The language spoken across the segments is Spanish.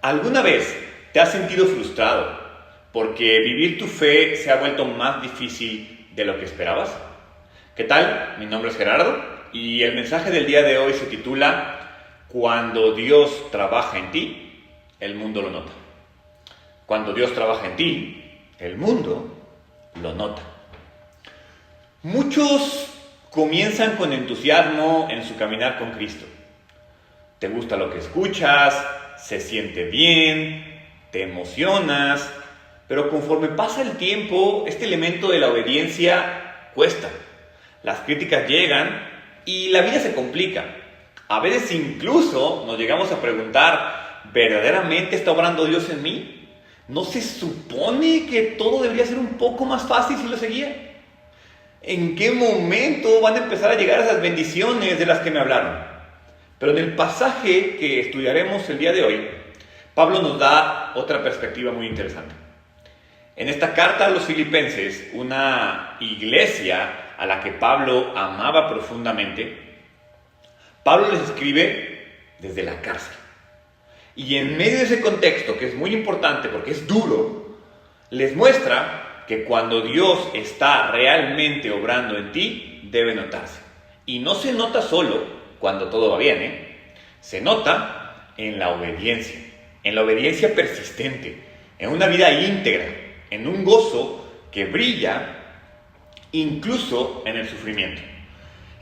¿Alguna vez te has sentido frustrado porque vivir tu fe se ha vuelto más difícil de lo que esperabas? ¿Qué tal? Mi nombre es Gerardo y el mensaje del día de hoy se titula Cuando Dios trabaja en ti, el mundo lo nota. Cuando Dios trabaja en ti, el mundo lo nota. Muchos comienzan con entusiasmo en su caminar con Cristo. Te gusta lo que escuchas, se siente bien, te emocionas, pero conforme pasa el tiempo, este elemento de la obediencia cuesta. Las críticas llegan y la vida se complica. A veces incluso nos llegamos a preguntar, ¿verdaderamente está obrando Dios en mí? ¿No se supone que todo debería ser un poco más fácil si lo seguía? ¿En qué momento van a empezar a llegar esas bendiciones de las que me hablaron? Pero en el pasaje que estudiaremos el día de hoy, Pablo nos da otra perspectiva muy interesante. En esta carta a los Filipenses, una iglesia a la que Pablo amaba profundamente, Pablo les escribe desde la cárcel. Y en medio de ese contexto, que es muy importante porque es duro, les muestra que cuando Dios está realmente obrando en ti, debe notarse. Y no se nota solo cuando todo va bien, se nota en la obediencia persistente, en una vida íntegra, en un gozo que brilla incluso en el sufrimiento.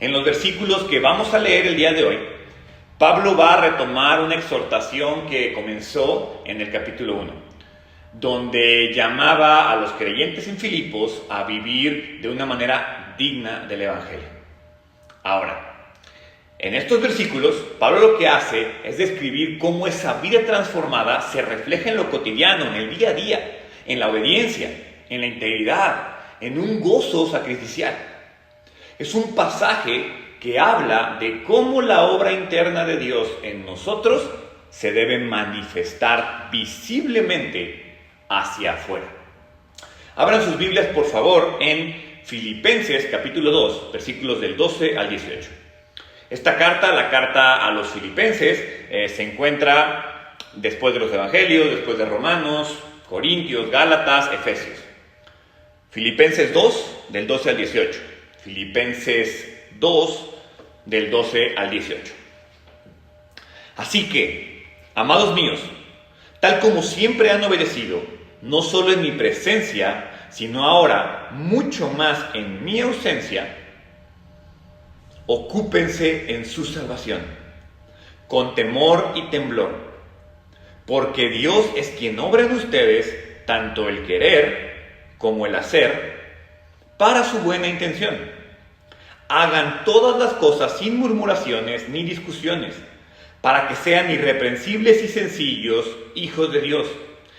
En los versículos que vamos a leer el día de hoy, Pablo va a retomar una exhortación que comenzó en el capítulo 1, donde llamaba a los creyentes en Filipos a vivir de una manera digna del Evangelio. Ahora, en estos versículos, Pablo lo que hace es describir cómo esa vida transformada se refleja en lo cotidiano, en el día a día, en la obediencia, en la integridad, en un gozo sacrificial. Es un pasaje que habla de cómo la obra interna de Dios en nosotros se debe manifestar visiblemente hacia afuera. Abran sus Biblias, por favor, en Filipenses capítulo 2, versículos del 12 al 18. Esta carta, la carta a los Filipenses, se encuentra después de los Evangelios, después de Romanos, Corintios, Gálatas, Efesios. Filipenses 2, del 12 al 18. Filipenses 2, del 12 al 18. Así que, amados míos, tal como siempre han obedecido, no solo en mi presencia, sino ahora mucho más en mi ausencia, ocúpense en su salvación, con temor y temblor, porque Dios es quien obra en ustedes tanto el querer como el hacer para su buena intención. Hagan todas las cosas sin murmuraciones ni discusiones, para que sean irreprensibles y sencillos hijos de Dios,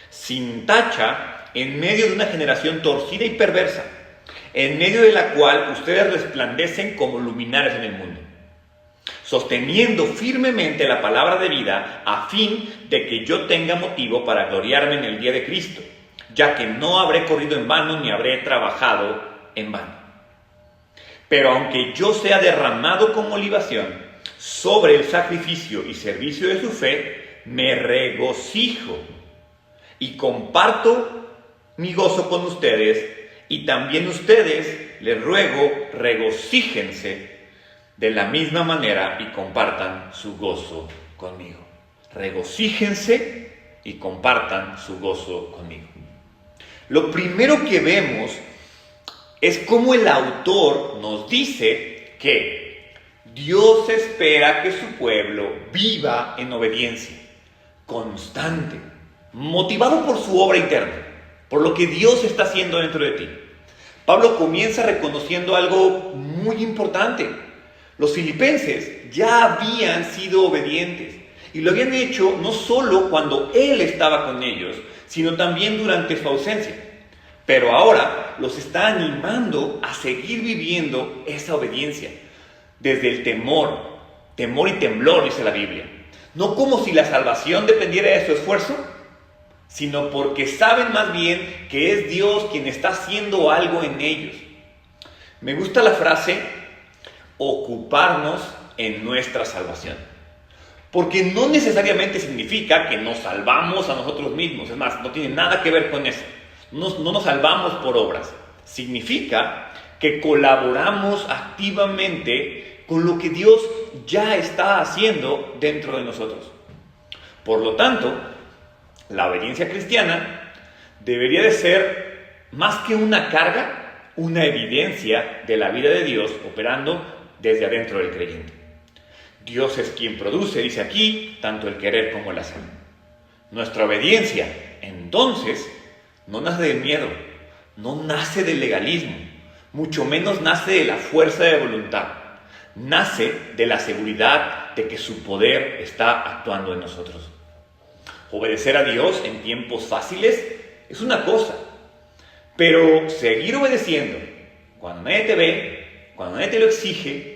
sin tacha en medio de una generación torcida y perversa, en medio de la cual ustedes resplandecen como luminares en el mundo, sosteniendo firmemente la palabra de vida a fin de que yo tenga motivo para gloriarme en el día de Cristo, ya que no habré corrido en vano ni habré trabajado en vano. Pero aunque yo sea derramado como libación sobre el sacrificio y servicio de su fe, me regocijo y comparto mi gozo con ustedes. Y también ustedes, les ruego, regocíjense de la misma manera y compartan su gozo conmigo. Regocíjense y compartan su gozo conmigo. Lo primero que vemos es cómo el autor nos dice que Dios espera que su pueblo viva en obediencia, constante, motivado por su obra interna, por lo que Dios está haciendo dentro de ti. Pablo comienza reconociendo algo muy importante. Los filipenses ya habían sido obedientes y lo habían hecho no solo cuando él estaba con ellos, sino también durante su ausencia. Pero ahora los está animando a seguir viviendo esa obediencia desde el temor y temblor, dice la Biblia. No como si la salvación dependiera de su esfuerzo, sino porque saben más bien que es Dios quien está haciendo algo en ellos. Me gusta la frase, ocuparnos en nuestra salvación. Porque no necesariamente significa que nos salvamos a nosotros mismos. Es más, no tiene nada que ver con eso. No nos salvamos por obras. Significa que colaboramos activamente con lo que Dios ya está haciendo dentro de nosotros. Por lo tanto, la obediencia cristiana debería de ser más que una carga, una evidencia de la vida de Dios operando desde adentro del creyente. Dios es quien produce, dice aquí, tanto el querer como el hacer. Nuestra obediencia, entonces, no nace del miedo, no nace del legalismo, mucho menos nace de la fuerza de voluntad. Nace de la seguridad de que su poder está actuando en nosotros. Obedecer a Dios en tiempos fáciles es una cosa, pero seguir obedeciendo cuando nadie te ve, cuando nadie te lo exige,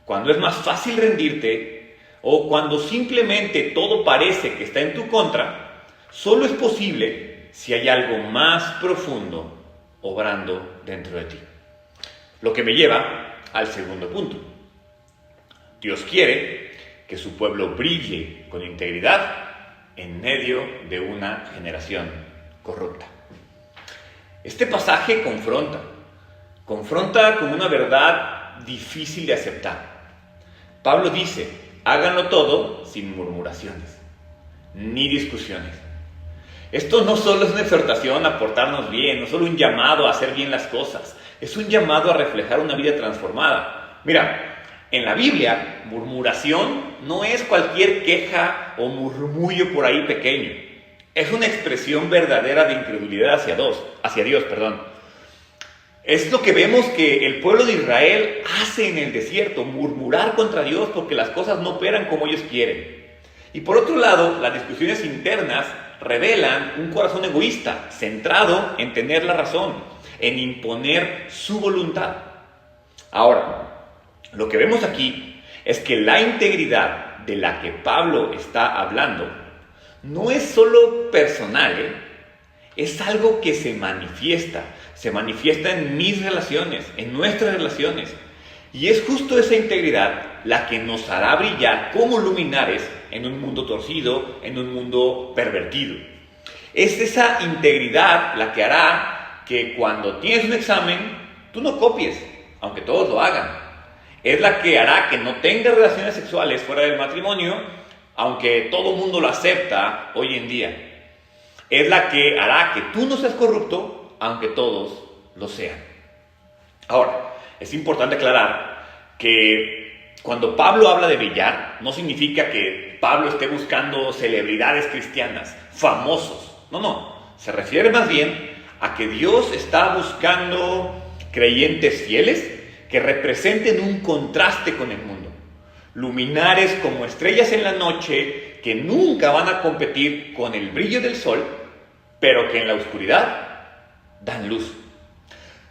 cuando es más fácil rendirte o cuando simplemente todo parece que está en tu contra, solo es posible si hay algo más profundo obrando dentro de ti. Lo que me lleva al segundo punto. Dios quiere que su pueblo brille con integridad en medio de una generación corrupta. Este pasaje confronta con una verdad difícil de aceptar. Pablo dice, háganlo todo sin murmuraciones, ni discusiones. Esto no solo es una exhortación a portarnos bien, no solo un llamado a hacer bien las cosas, es un llamado a reflejar una vida transformada. Mira, en la Biblia, murmuración no es cualquier queja o murmullo por ahí pequeño. Es una expresión verdadera de incredulidad hacia Dios. Es lo que vemos que el pueblo de Israel hace en el desierto, murmurar contra Dios porque las cosas no operan como ellos quieren. Y por otro lado, las discusiones internas revelan un corazón egoísta, centrado en tener la razón, en imponer su voluntad. Ahora, lo que vemos aquí es que la integridad de la que Pablo está hablando no es solo personal, es algo que se manifiesta en mis relaciones, en nuestras relaciones. Y es justo esa integridad la que nos hará brillar como luminares en un mundo torcido, en un mundo pervertido. Es esa integridad la que hará que cuando tienes un examen, tú no copies, aunque todos lo hagan. Es la que hará que no tengas relaciones sexuales fuera del matrimonio, aunque todo el mundo lo acepta hoy en día. Es la que hará que tú no seas corrupto, aunque todos lo sean. Ahora, es importante aclarar que cuando Pablo habla de brillar, no significa que Pablo esté buscando celebridades cristianas, famosos. No. Se refiere más bien a que Dios está buscando creyentes fieles que representen un contraste con el mundo. Luminares como estrellas en la noche que nunca van a competir con el brillo del sol, pero que en la oscuridad dan luz.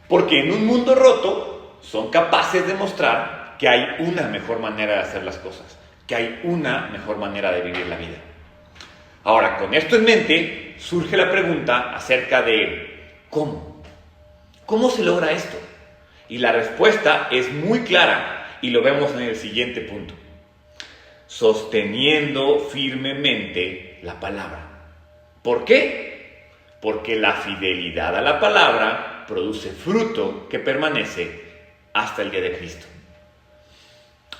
Porque en un mundo roto son capaces de mostrar que hay una mejor manera de hacer las cosas, que hay una mejor manera de vivir la vida. Ahora, con esto en mente, surge la pregunta acerca de ¿cómo? ¿Cómo se logra esto? Y la respuesta es muy clara y lo vemos en el siguiente punto. Sosteniendo firmemente la palabra. ¿Por qué? Porque la fidelidad a la palabra produce fruto que permanece hasta el día de Cristo.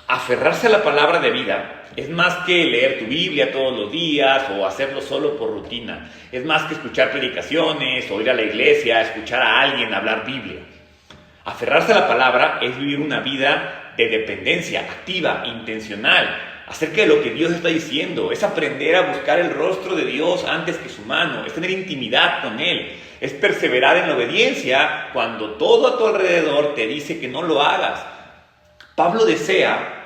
Aferrarse a la palabra de vida es más que leer tu Biblia todos los días o hacerlo solo por rutina. Es más que escuchar predicaciones o ir a la iglesia, escuchar a alguien hablar Biblia. Aferrarse a la palabra es vivir una vida de dependencia activa, intencional, acerca de lo que Dios está diciendo. Es aprender a buscar el rostro de Dios antes que su mano, es tener intimidad con Él, es perseverar en la obediencia cuando todo a tu alrededor te dice que no lo hagas. Pablo desea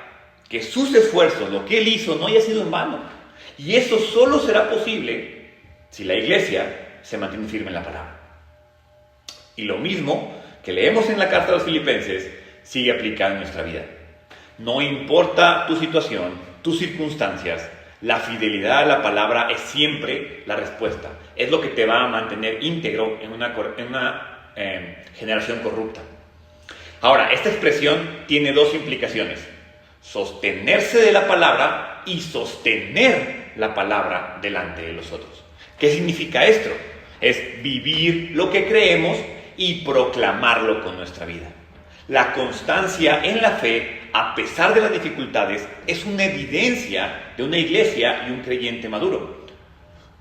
que sus esfuerzos, lo que él hizo, no haya sido en vano. Y eso solo será posible si la iglesia se mantiene firme en la palabra. Y lo mismo que leemos en la carta a los Filipenses sigue aplicado en nuestra vida. No importa tu situación, tus circunstancias, la fidelidad a la palabra es siempre la respuesta. Es lo que te va a mantener íntegro en una generación corrupta. Ahora, esta expresión tiene dos implicaciones: sostenerse de la palabra y sostener la palabra delante de los otros. ¿Qué significa esto? Es vivir lo que creemos y proclamarlo con nuestra vida. La constancia en la fe, a pesar de las dificultades, es una evidencia de una iglesia y un creyente maduro.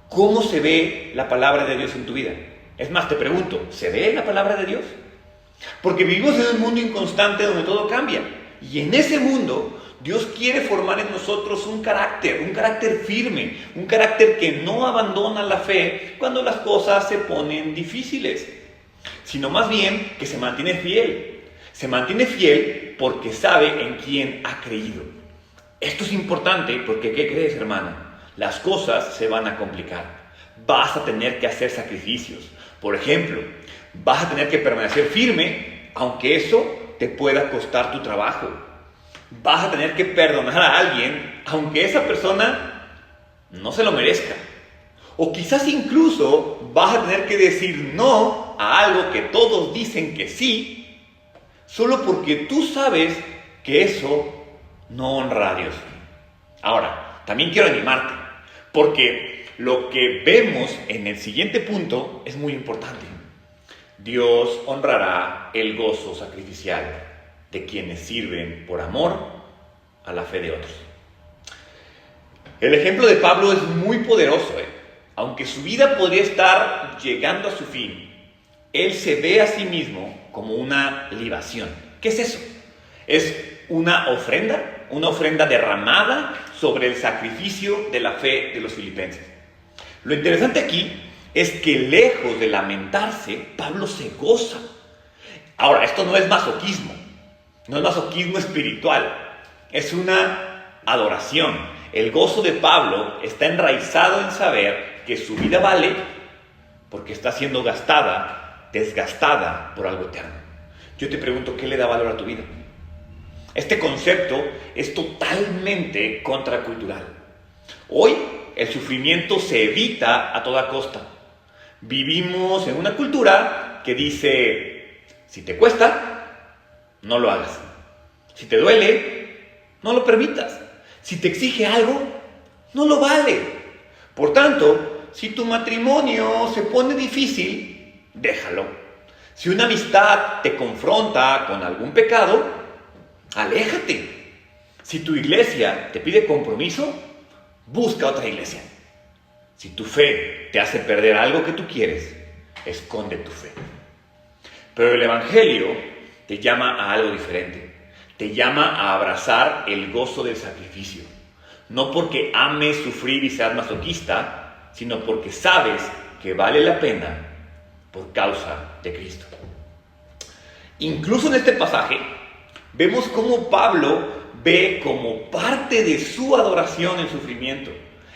¿Cómo se ve la palabra de Dios en tu vida? Es más, te pregunto, ¿se ve la palabra de Dios? Porque vivimos en un mundo inconstante donde todo cambia. Y en ese mundo, Dios quiere formar en nosotros un carácter firme, un carácter que no abandona la fe cuando las cosas se ponen difíciles, sino más bien que se mantiene fiel. Se mantiene fiel porque sabe en quién ha creído. Esto es importante porque, ¿qué crees, hermana? Las cosas se van a complicar. Vas a tener que hacer sacrificios. Por ejemplo, vas a tener que permanecer firme, aunque eso te pueda costar tu trabajo. Vas a tener que perdonar a alguien, aunque esa persona no se lo merezca. O quizás incluso vas a tener que decir no a algo que todos dicen que sí, solo porque tú sabes que eso no honra a Dios. Ahora, también quiero animarte, porque lo que vemos en el siguiente punto es muy importante. Dios honrará el gozo sacrificial de quienes sirven por amor a la fe de otros. El ejemplo de Pablo es muy poderoso. Aunque su vida podría estar llegando a su fin, él se ve a sí mismo como una libación. ¿Qué es eso? Es una ofrenda derramada sobre el sacrificio de la fe de los filipenses. Lo interesante aquí es que lejos de lamentarse, Pablo se goza. Ahora, esto no es masoquismo, no es masoquismo espiritual, es una adoración. El gozo de Pablo está enraizado en saber que su vida vale porque está siendo desgastada por algo eterno. Yo te pregunto, ¿qué le da valor a tu vida? Este concepto es totalmente contracultural. Hoy el sufrimiento se evita a toda costa. Vivimos en una cultura que dice, si te cuesta, no lo hagas. Si te duele, no lo permitas. Si te exige algo, no lo vale. Por tanto, si tu matrimonio se pone difícil, déjalo. Si una amistad te confronta con algún pecado, aléjate. Si tu iglesia te pide compromiso, busca otra iglesia. Si tu fe te hace perder algo que tú quieres, esconde tu fe. Pero el Evangelio te llama a algo diferente. Te llama a abrazar el gozo del sacrificio. No porque ames sufrir y seas masoquista, sino porque sabes que vale la pena por causa de Cristo. Incluso en este pasaje, vemos cómo Pablo ve como parte de su adoración el sufrimiento.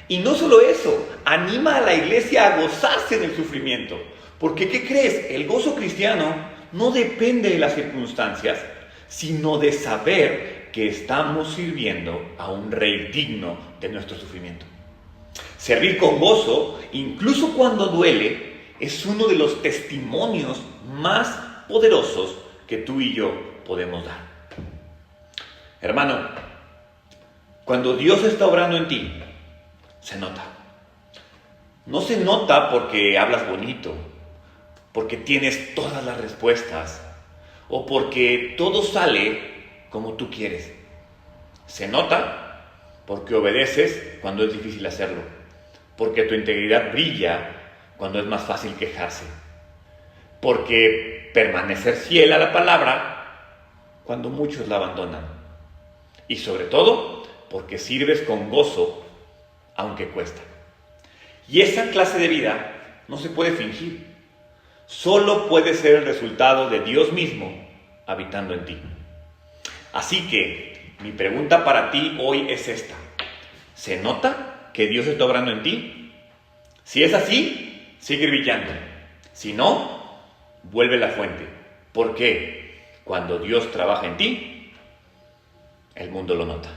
Y no solo eso, anima a la iglesia a gozarse del sufrimiento. Porque, ¿qué crees? El gozo cristiano no depende de las circunstancias, sino de saber que estamos sirviendo a un rey digno de nuestro sufrimiento. Servir con gozo, incluso cuando duele, es uno de los testimonios más poderosos que tú y yo podemos dar. Hermano, cuando Dios está obrando en ti, se nota. No se nota porque hablas bonito, porque tienes todas las respuestas, o porque todo sale como tú quieres. Se nota porque obedeces cuando es difícil hacerlo, porque tu integridad brilla cuando es más fácil quejarse, porque permanecer fiel a la palabra cuando muchos la abandonan, y sobre todo porque sirves con gozo aunque cuesta. Y esa clase de vida no se puede fingir, solo puede ser el resultado de Dios mismo habitando en ti. Así que mi pregunta para ti hoy es esta: ¿se nota que Dios está obrando en ti? Si es así, sigue brillando. Si no, vuelve a la fuente. ¿Por qué? Cuando Dios trabaja en ti, el mundo lo nota.